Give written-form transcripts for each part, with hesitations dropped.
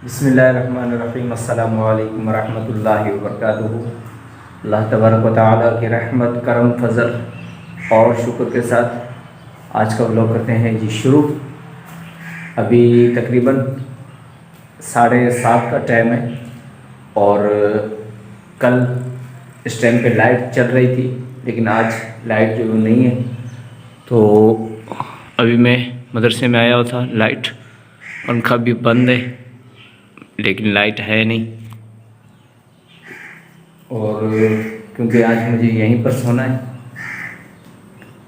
बिस्मिल्लाहिर्रहमानिर्रहीम अस्सलामु अलैकुम वरहमतुल्लाहि वबरकातुहू। अल्लाह तबारक व तआला की रहमत करम फजल और शुक्र के साथ आज का व्लॉग करते हैं जी शुरू। अभी तकरीबन 7:30 का टाइम है और कल इस टाइम पे लाइट चल रही थी, लेकिन आज लाइट जो नहीं है। तो अभी मैं मदरसे में आया हुआ था, लाइट पंखा भी बंद है लेकिन लाइट है नहीं। और क्योंकि आज मुझे यहीं पर सोना है,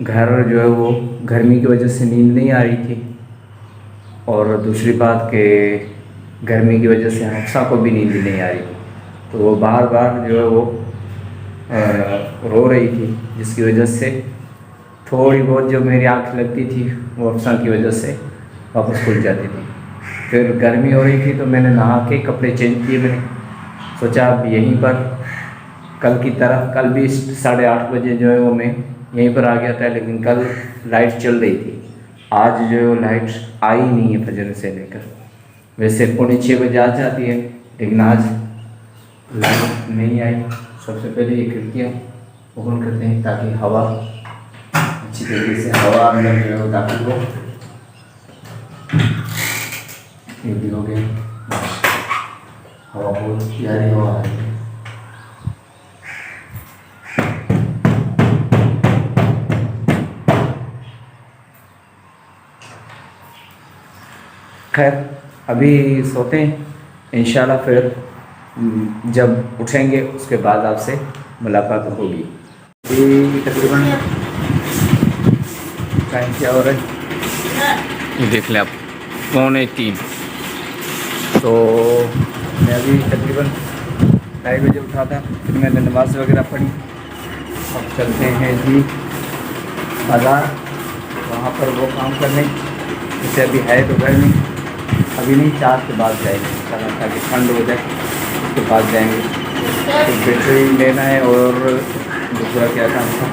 घर जो है वो गर्मी की वजह से नींद नहीं आ रही थी, और दूसरी बात कि गर्मी की वजह से हफ्सा को भी नींद नहीं आ रही, तो वो बार बार जो है वो रो रही थी, जिसकी वजह से थोड़ी बहुत जो मेरी आँख लगती थी वो हफ्सा की वजह से वापस खुल जाती थी। फिर गर्मी हो रही थी तो मैंने नहा के कपड़े चेंज किए। मैंने सोचा अब यहीं पर कल की तरह, कल भी 8:30 बजे जो है वो मैं यहीं पर आ गया था, लेकिन कल लाइट चल रही थी। आज जो है वो लाइट आई नहीं है फजर से लेकर। वैसे 5:45 बजे आ जाती है, लेकिन आज लाइट नहीं आई। सबसे पहले ये खिड़कियाँ ओपन करते हैं ताकि हवा अच्छी तरीके से हवा अंदर जो है वो दाखिल हो। ये भी हो गया, हवा बहुत प्यारी हवा आ रही है। खैर अभी सोते हैं, इंशाल्लाह फिर जब उठेंगे उसके बाद आपसे मुलाकात होगी। ये तकरीबन टाइम क्या हो रहा है ये देख लें आप, 2:45। तो मैं अभी तकरीबन 2:30 बजे उठा था, फिर मैंने नमाज़ वगैरह पढ़ी। अब चलते हैं जी बाज़ार, वहाँ पर वो काम करने। जैसे अभी है तो घर में, अभी नहीं 4 के बाद जाएंगे इंशाल्लाह, ताकि ठंड हो जाए, उसके बाद जाएंगे। तो बैटरी लेना है और दूसरा क्या काम था,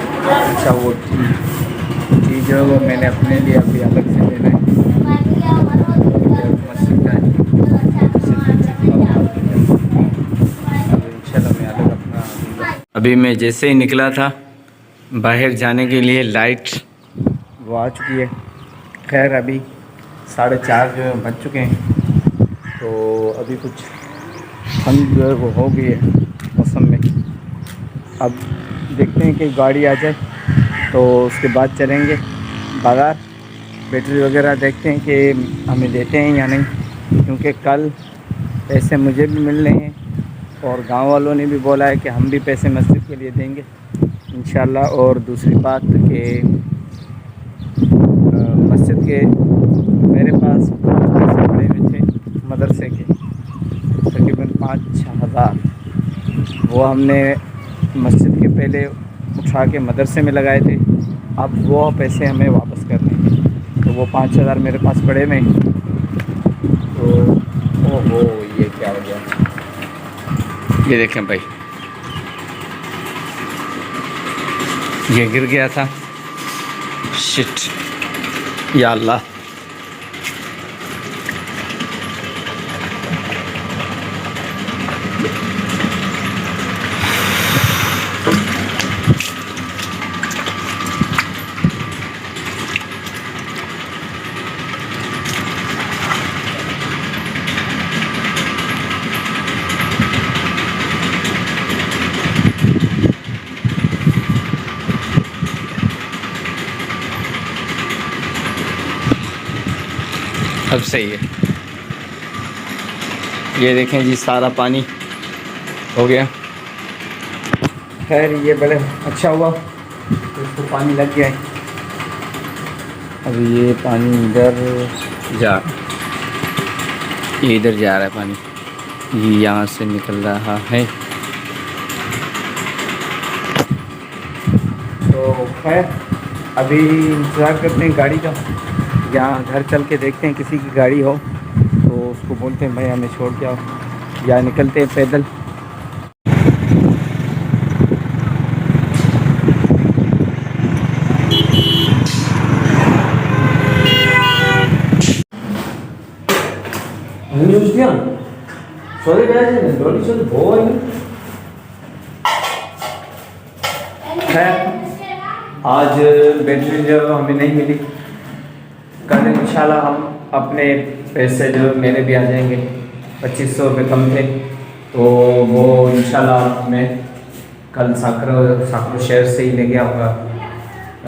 अच्छा वो चीज़ जो है वो मैंने अपने लिए अभी अलग से लेना है। मस्जिद का है, इंशाल्लाह मैं अलग अपना। अभी मैं जैसे ही निकला था बाहर जाने के लिए, लाइट वो आ चुकी है। खैर अभी 4:30 जो है बज चुके हैं, तो अभी कुछ ठंड जो है वो हो गई है मौसम में। अब देखते हैं कि गाड़ी आ जाए तो उसके बाद चलेंगे बाज़ार। बैटरी वगैरह देखते हैं कि हमें देते हैं या नहीं, क्योंकि कल पैसे मुझे भी मिलने हैं और गांव वालों ने भी बोला है कि हम भी पैसे मस्जिद के लिए देंगे इंशाल्लाह। और दूसरी बात कि मस्जिद के मेरे पास पैसे पड़े हुए थे मदरसे के, तकरीबन 5-6 हज़ार, वो हमने मस्जिद के पहले उठा के मदरसे में लगाए थे। अब वो पैसे हमें वापस करने हैं, तो वो 5 हज़ार मेरे पास पड़े में। तो ओहो ये क्या हो गया, ये देखें भाई, ये गिर गया था, शिट या अल्लाह। अब सही है, ये देखें जी सारा पानी हो गया। खैर ये बड़े अच्छा हुआ तो इसको पानी लग गया है। अब ये पानी इधर जा, ये इधर जा रहा है पानी, ये यहाँ से निकल रहा है। तो खैर अभी इंतज़ार करते हैं गाड़ी का, यहाँ घर चल के देखते हैं किसी की गाड़ी हो तो उसको बोलते हैं भाई हमें छोड़ के आओ, या निकलते हैं पैदल। Anlıyoruz diyor. सॉरी भैया डोली से वो है। आज बैटरी जो हमें नहीं मिली, कल इंशाल्लाह हम अपने पैसे जो मेरे भी आ जाएंगे, 2500 रुपये कम थे, तो वो इंशाल्लाह मैं कल साकरो शहर से ही लेके आऊँगा,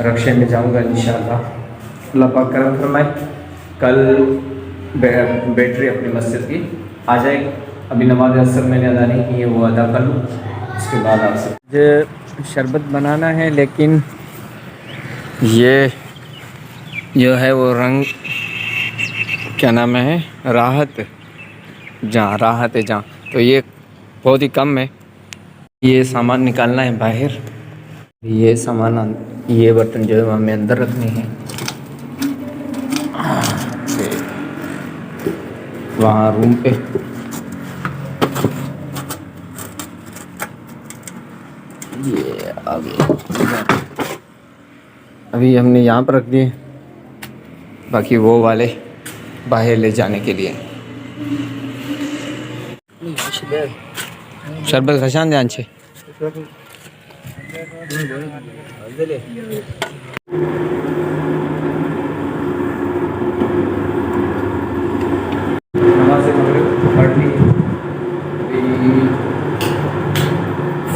रक्शे में जाऊँगा इंशाल्लाह। अल्लाह पाक करम फरमाए, कल बैटरी अपनी मस्जिद की आ जाएगी। अभी नमाज असर मैंने अदा नहीं की है, वो अदा कर लूँ, उसके बाद आपसे मुझे शरबत बनाना है। लेकिन ये जो है वो रंग क्या नाम है, राहत है जहाँ, तो ये बहुत ही कम है। ये सामान निकालना है बाहर, ये सामान, ये बर्तन जो है हमें अंदर रखने हैं, वहाँ रूम पे। ये अभी हमने यहाँ पर रख दिए, बाकी वो वाले बाहर ले जाने के लिए। शरबत खशान ध्यान से नमाज़ पढ़ ली,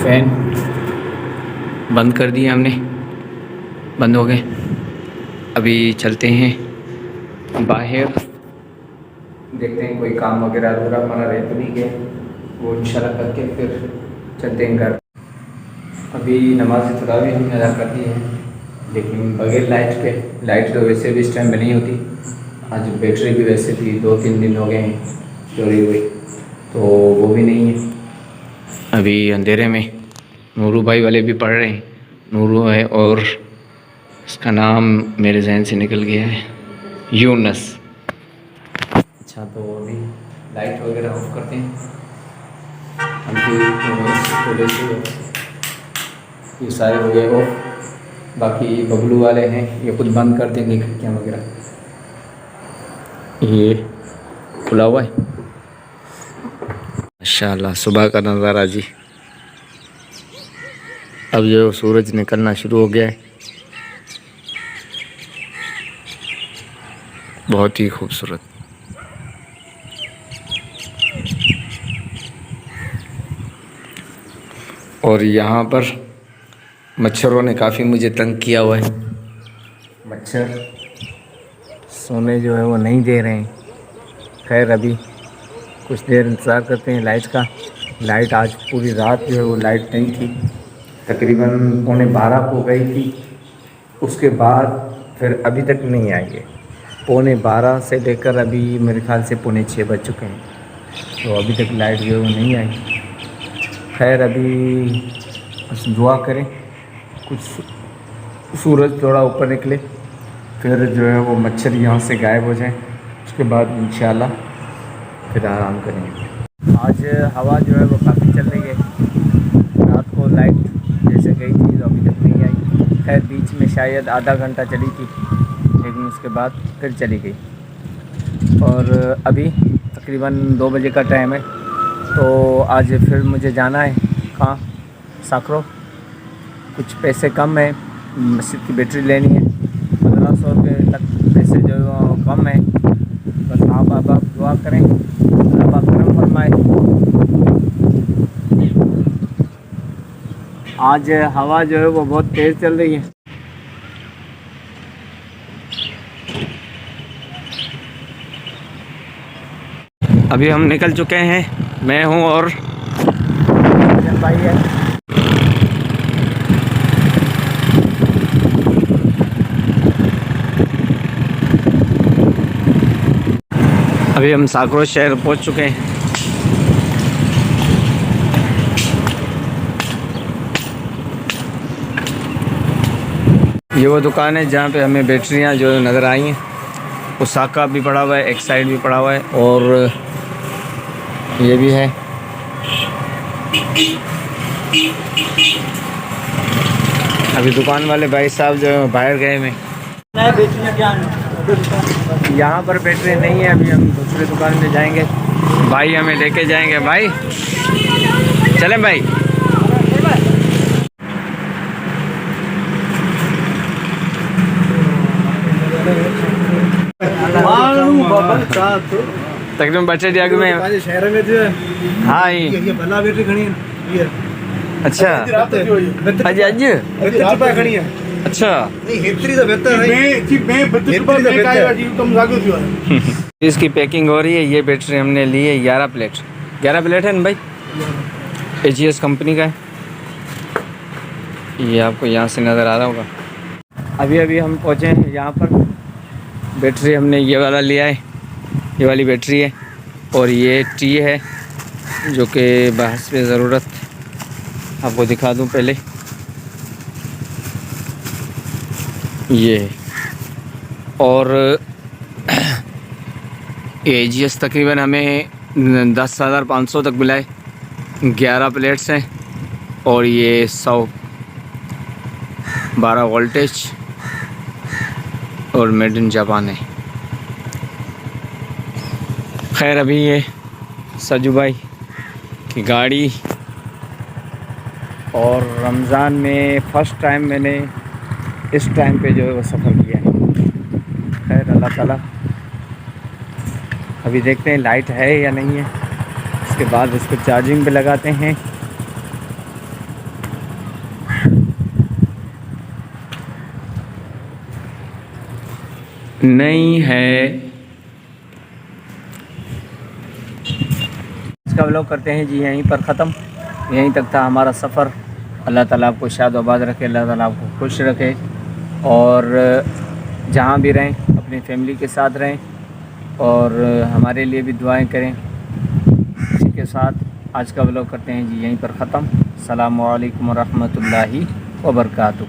फैन बंद कर दिए हमने, बंद हो गए। अभी चलते हैं बाहर, देखते हैं कोई काम वगैरह अधूरा हमारा रह तो नहीं गया, वो इंशाल्लाह करके फिर चलते हैं घर। अभी नमाज तरावी हमने अदा कर दी है, लेकिन बगैर लाइट के। लाइट तो वैसे भी इस टाइम में नहीं होती, आज बैटरी भी वैसे भी 2-3 दिन हो गए हैं चोरी हुई, तो वो भी नहीं है। अभी अंधेरे में नूरू भाई वाले भी पढ़ रहे हैं, नूरू है और उसका नाम मेरे जहन से निकल गया है, यूनस। अच्छा, तो अभी लाइट वगैरह ऑफ करते हैं हम थोड़े से, ये सारे हो गए ऑफ। बाकी बबलू वाले हैं, ये कुछ बंद कर देंगे खिड़कियाँ वगैरह, ये खुला हुआ है। माशाल्लाह सुबह का नज़ारा जी। अब जो सूरज निकलना शुरू हो गया है, बहुत ही खूबसूरत। और यहाँ पर मच्छरों ने काफ़ी मुझे तंग किया हुआ है, मच्छर सोने जो है वो नहीं दे रहे हैं। खैर अभी कुछ देर इंतज़ार करते हैं लाइट का। लाइट आज पूरी रात जो है वो लाइट नहीं थी, तकरीबन 11:15 को गई थी, उसके बाद फिर अभी तक नहीं आई है। 11:15 से लेकर अभी मेरे ख्याल से 5:45 बज चुके हैं, तो अभी तक लाइट जो है वो नहीं आई। खैर अभी बस दुआ करें कुछ सूरज थोड़ा ऊपर निकले, फिर जो है वो मच्छर यहाँ से गायब हो जाए, उसके बाद इंशाल्लाह फिर आराम करेंगे। आज हवा जो है वो काफ़ी चल रही है, रात को लाइट जैसे गई थी तो अभी तक नहीं आई। खैर बीच में शायद आधा घंटा चली थी, लेकिन उसके बाद फिर चली गई। और अभी तकरीबन 2 बजे का टाइम है, तो आज फिर मुझे जाना है कहाँ, साकरो। कुछ पैसे कम है, मस्जिद की बैटरी लेनी है, 1500 रुपये तक पैसे जो कम है। बस आप दुआ करें, आप करम फरमाए। आज हवा जो है वो बहुत तेज़ चल रही है। अभी हम निकल चुके हैं, मैं हूँ और भाई है। अभी हम साकरो शहर पहुँच चुके हैं। ये वो दुकान है जहाँ पे हमें बैटरियाँ जो नज़र आई हैं, ओसाका भी पड़ा हुआ है, एक साइड भी पड़ा हुआ है, और ये भी है। अभी दुकान वाले भाई साहब जो है बाहर गए में, यहाँ पर बैटरी नहीं है। अभी हम दूसरे दुकान में जाएंगे, भाई हमें लेके जाएंगे भाई, चलें भाई। तकरीबन बच्चे जाग में शहर में जो हाँ ये भला बेटी खड़ी है ये अच्छा अज अज चिपा खड़ी है अच्छा नहीं हेतरी तो बेहतर है। इसकी पैकिंग हो रही है। ये बैटरी हमने ली है 11 प्लेट है ना भाई, AGS कंपनी का है। ये आपको यहाँ से नज़र आ रहा होगा। अभी हम पहुँचे हैं यहाँ पर। बैटरी हमने ये वाला लिया है, ये वाली बैटरी है। और ये टी है जो कि बहस पे ज़रूरत आपको दिखा दूँ पहले। ये और AGS तकरीबन हमें 10,500 तक मिला है। 11 प्लेट्स हैं और ये 112 वोल्टेज और मेड इन जापान है। खैर अभी ये सजू भाई की गाड़ी, और रमज़ान में फ़र्स्ट टाइम मैंने इस टाइम पे जो है वो सफ़र किया है। खैर अल्लाह ताला, अभी देखते हैं लाइट है या नहीं है, उसके बाद इसको चार्जिंग पे लगाते हैं। नहीं है। इसका व्लॉग करते हैं जी यहीं पर ख़त्म। यहीं तक था हमारा सफ़र। अल्लाह ताला आपको शाद आबाद रखे, अल्लाह ताला आपको खुश रखे, और जहाँ भी रहें अपनी फैमिली के साथ रहें, और हमारे लिए भी दुआएं करें। इसी के साथ आज का व्लॉग करते हैं जी यहीं पर ख़त्म। अस्सलामु अलैकुम व रहमतुल्लाहि व बरकातुहू।